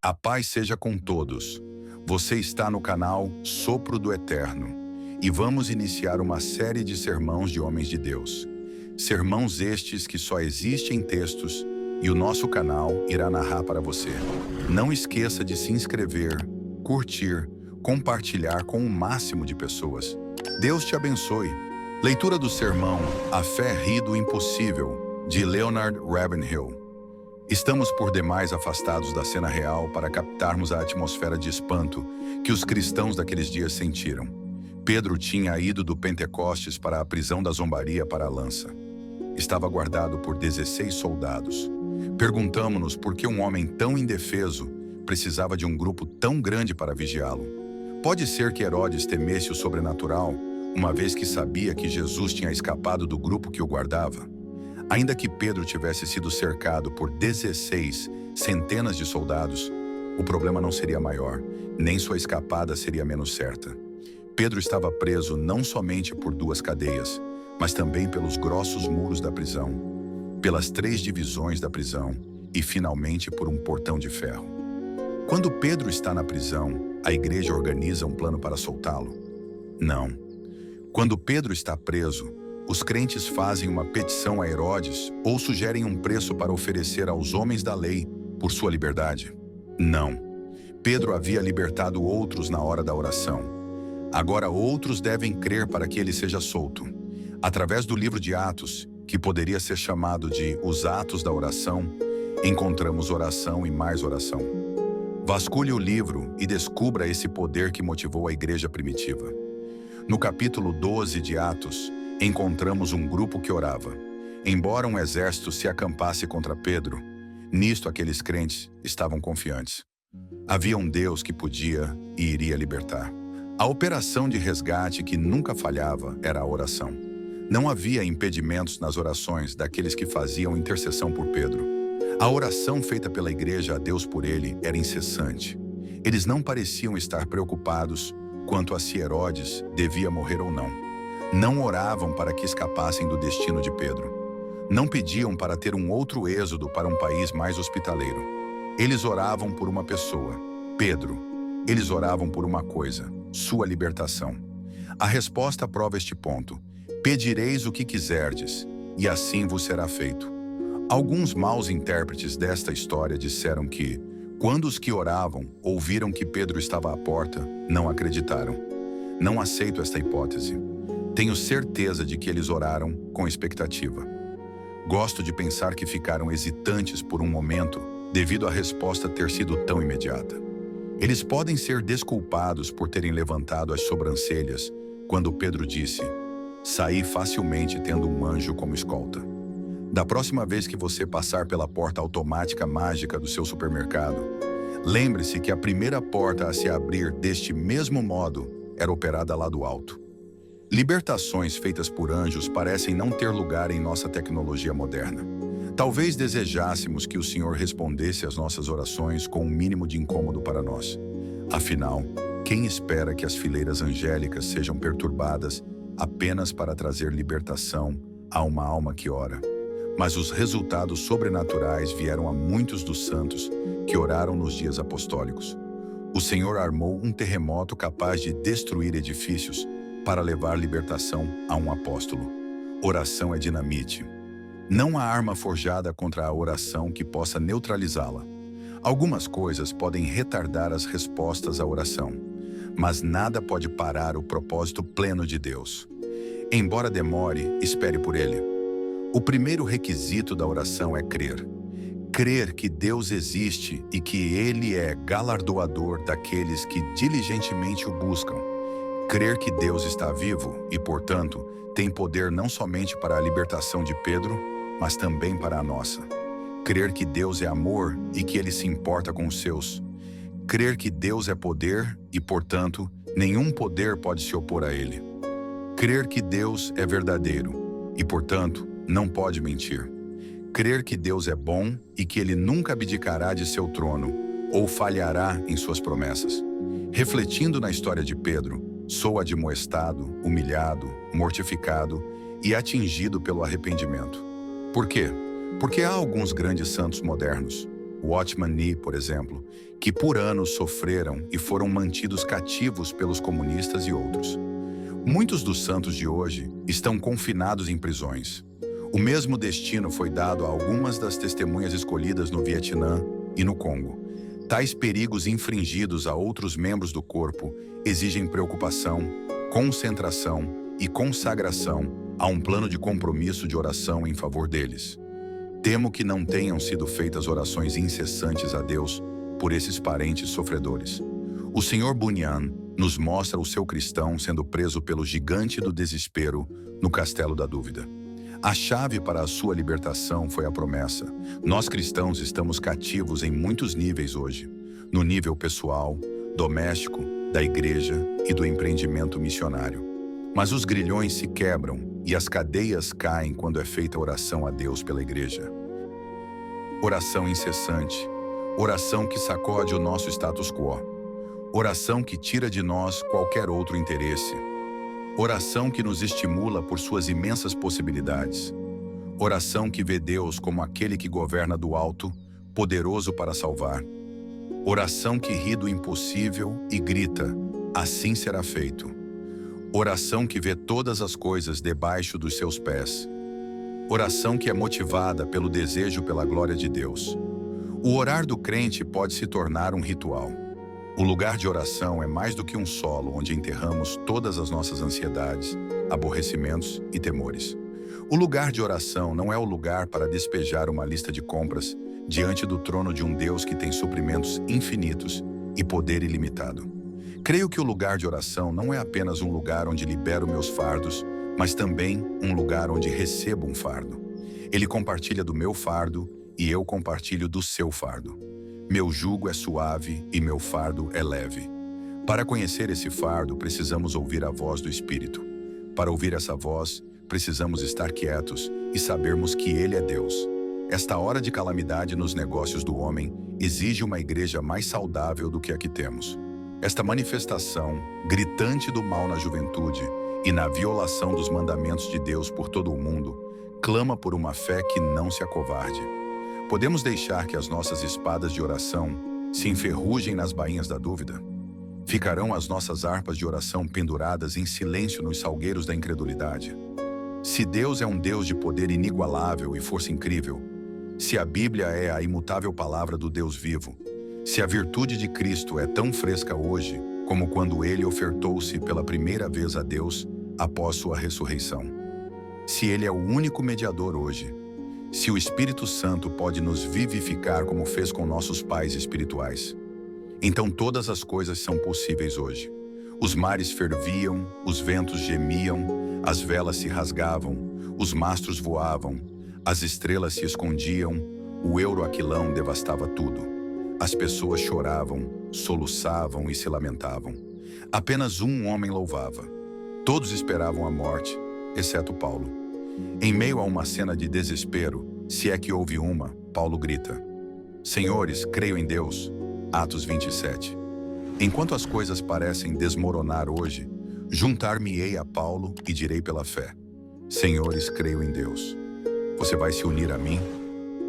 A paz seja com todos. Você está no canal Sopro do Eterno e vamos iniciar uma série de sermãos de homens de Deus. Sermãos estes que só existem em textos e o nosso canal irá narrar para você. Não esqueça de se inscrever, curtir, compartilhar com o máximo de pessoas. Deus te abençoe. Leitura do sermão A Fé Ri do Impossível, de Leonard Ravenhill. Estamos por demais afastados da cena real para captarmos a atmosfera de espanto que os cristãos daqueles dias sentiram. Pedro tinha ido do Pentecostes para a prisão da zombaria para a lança. Estava guardado por 16 soldados. Perguntamo-nos por que um homem tão indefeso precisava de um grupo tão grande para vigiá-lo. Pode ser que Herodes temesse o sobrenatural, uma vez que sabia que Jesus tinha escapado do grupo que o guardava. Ainda que Pedro tivesse sido cercado por 16 centenas de soldados, o problema não seria maior, nem sua escapada seria menos certa. Pedro estava preso não somente por 2 cadeias, mas também pelos grossos muros da prisão, pelas 3 divisões da prisão e, finalmente, por um portão de ferro. Quando Pedro está na prisão, a igreja organiza um plano para soltá-lo? Não. Quando Pedro está preso, os crentes fazem uma petição a Herodes ou sugerem um preço para oferecer aos homens da lei por sua liberdade? Não. Pedro havia libertado outros na hora da oração. Agora outros devem crer para que ele seja solto. Através do livro de Atos, que poderia ser chamado de Os Atos da Oração, encontramos oração e mais oração. Vasculhe o livro e descubra esse poder que motivou a igreja primitiva. No capítulo 12 de Atos, encontramos um grupo que orava. Embora um exército se acampasse contra Pedro, nisto aqueles crentes estavam confiantes. Havia um Deus que podia e iria libertar. A operação de resgate que nunca falhava era a oração. Não havia impedimentos nas orações daqueles que faziam intercessão por Pedro. A oração feita pela igreja a Deus por ele era incessante. Eles não pareciam estar preocupados quanto a se Herodes devia morrer ou não. Não oravam para que escapassem do destino de Pedro. Não pediam para ter um outro êxodo para um país mais hospitaleiro. Eles oravam por uma pessoa, Pedro. Eles oravam por uma coisa, sua libertação. A resposta prova este ponto. Pedireis o que quiserdes, e assim vos será feito. Alguns maus intérpretes desta história disseram que, quando os que oravam ouviram que Pedro estava à porta, não acreditaram. Não aceito esta hipótese. Tenho certeza de que eles oraram com expectativa. Gosto de pensar que ficaram hesitantes por um momento devido à resposta ter sido tão imediata. Eles podem ser desculpados por terem levantado as sobrancelhas quando Pedro disse: "Saí facilmente tendo um anjo como escolta." Da próxima vez que você passar pela porta automática mágica do seu supermercado, lembre-se que a primeira porta a se abrir deste mesmo modo era operada lá do alto. Libertações feitas por anjos parecem não ter lugar em nossa tecnologia moderna. Talvez desejássemos que o Senhor respondesse às nossas orações com um mínimo de incômodo para nós. Afinal, quem espera que as fileiras angélicas sejam perturbadas apenas para trazer libertação a uma alma que ora? Mas os resultados sobrenaturais vieram a muitos dos santos que oraram nos dias apostólicos. O Senhor armou um terremoto capaz de destruir edifícios para levar libertação a um apóstolo. Oração é dinamite. Não há arma forjada contra a oração que possa neutralizá-la. Algumas coisas podem retardar as respostas à oração, mas nada pode parar o propósito pleno de Deus. Embora demore, espere por ele. O primeiro requisito da oração é crer. Crer que Deus existe e que Ele é galardoador daqueles que diligentemente o buscam. Crer que Deus está vivo e, portanto, tem poder não somente para a libertação de Pedro, mas também para a nossa. Crer que Deus é amor e que Ele se importa com os seus. Crer que Deus é poder e, portanto, nenhum poder pode se opor a Ele. Crer que Deus é verdadeiro e, portanto, não pode mentir. Crer que Deus é bom e que Ele nunca abdicará de seu trono ou falhará em suas promessas. Refletindo na história de Pedro, sou admoestado, humilhado, mortificado e atingido pelo arrependimento. Por quê? Porque há alguns grandes santos modernos, Watchman Nee, por exemplo, que por anos sofreram e foram mantidos cativos pelos comunistas e outros. Muitos dos santos de hoje estão confinados em prisões. O mesmo destino foi dado a algumas das testemunhas escolhidas no Vietnã e no Congo. Tais perigos infringidos a outros membros do corpo exigem preocupação, concentração e consagração a um plano de compromisso de oração em favor deles. Temo que não tenham sido feitas orações incessantes a Deus por esses parentes sofredores. O Sr. Bunyan nos mostra o seu cristão sendo preso pelo gigante do desespero no castelo da dúvida. A chave para a sua libertação foi a promessa. Nós cristãos estamos cativos em muitos níveis hoje, no nível pessoal, doméstico, da igreja e do empreendimento missionário. Mas os grilhões se quebram e as cadeias caem quando é feita oração a Deus pela igreja. Oração incessante, oração que sacode o nosso status quo, oração que tira de nós qualquer outro interesse, oração que nos estimula por suas imensas possibilidades, oração que vê Deus como aquele que governa do alto, poderoso para salvar, oração que ri do impossível e grita, assim será feito, oração que vê todas as coisas debaixo dos seus pés, oração que é motivada pelo desejo pela glória de Deus. O orar do crente pode se tornar um ritual. O lugar de oração é mais do que um solo onde enterramos todas as nossas ansiedades, aborrecimentos e temores. O lugar de oração não é o lugar para despejar uma lista de compras diante do trono de um Deus que tem suprimentos infinitos e poder ilimitado. Creio que o lugar de oração não é apenas um lugar onde libero meus fardos, mas também um lugar onde recebo um fardo. Ele compartilha do meu fardo e eu compartilho do seu fardo. Meu jugo é suave e meu fardo é leve. Para conhecer esse fardo, precisamos ouvir a voz do Espírito. Para ouvir essa voz, precisamos estar quietos e sabermos que Ele é Deus. Esta hora de calamidade nos negócios do homem exige uma igreja mais saudável do que a que temos. Esta manifestação gritante do mal na juventude e na violação dos mandamentos de Deus por todo o mundo, clama por uma fé que não se acovarde. Podemos deixar que as nossas espadas de oração se enferrujem nas bainhas da dúvida? Ficarão as nossas harpas de oração penduradas em silêncio nos salgueiros da incredulidade? Se Deus é um Deus de poder inigualável e força incrível, se a Bíblia é a imutável palavra do Deus vivo, se a virtude de Cristo é tão fresca hoje como quando Ele ofertou-se pela primeira vez a Deus após sua ressurreição, se Ele é o único mediador hoje, se o Espírito Santo pode nos vivificar como fez com nossos pais espirituais, então todas as coisas são possíveis hoje. Os mares ferviam, os ventos gemiam, as velas se rasgavam, os mastros voavam, as estrelas se escondiam, o euroaquilão devastava tudo. As pessoas choravam, soluçavam e se lamentavam. Apenas um homem louvava. Todos esperavam a morte, exceto Paulo. Em meio a uma cena de desespero, se é que houve uma, Paulo grita: Senhores, creio em Deus. Atos 27. Enquanto as coisas parecem desmoronar hoje, juntar-me-ei a Paulo e direi pela fé: Senhores, creio em Deus. Você vai se unir a mim?